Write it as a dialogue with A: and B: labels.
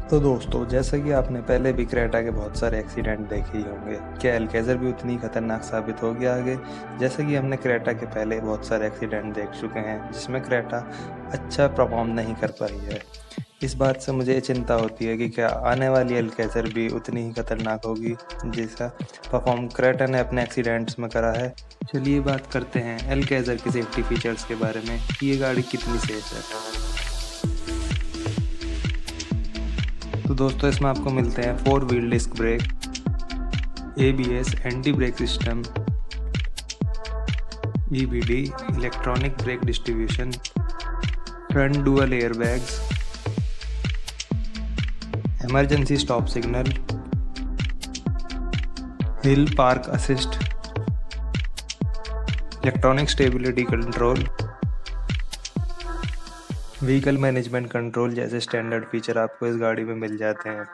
A: तो दोस्तों, जैसा कि आपने पहले भी क्रेटा के बहुत सारे एक्सीडेंट देखे ही होंगे, क्या अल्कैज़र भी उतनी खतरनाक साबित होगी आगे? जैसा कि हमने क्रेटा के पहले बहुत सारे एक्सीडेंट देख चुके हैं जिसमें क्रेटा अच्छा परफॉर्म नहीं कर पाई है। इस बात से मुझे चिंता होती है कि क्या आने वाली अल्कैज़र भी उतनी ही खतरनाक होगी जैसा परफॉर्म क्रेटा ने अपने एक्सीडेंट्स में करा है। चलिए बात करते हैं अल्कैज़र के सेफ्टी फीचर्स के बारे में कि ये गाड़ी कितनी सेफ है। तो दोस्तों, इसमें आपको मिलते हैं 4 wheel disc brake, ABS anti brake system, EBD electronic brake distribution, front dual airbags, emergency stop signal, hill park assist, electronic stability control, vehicle management control जैसे स्टैंडर्ड फीचर आपको इस गाड़ी में मिल जाते हैं।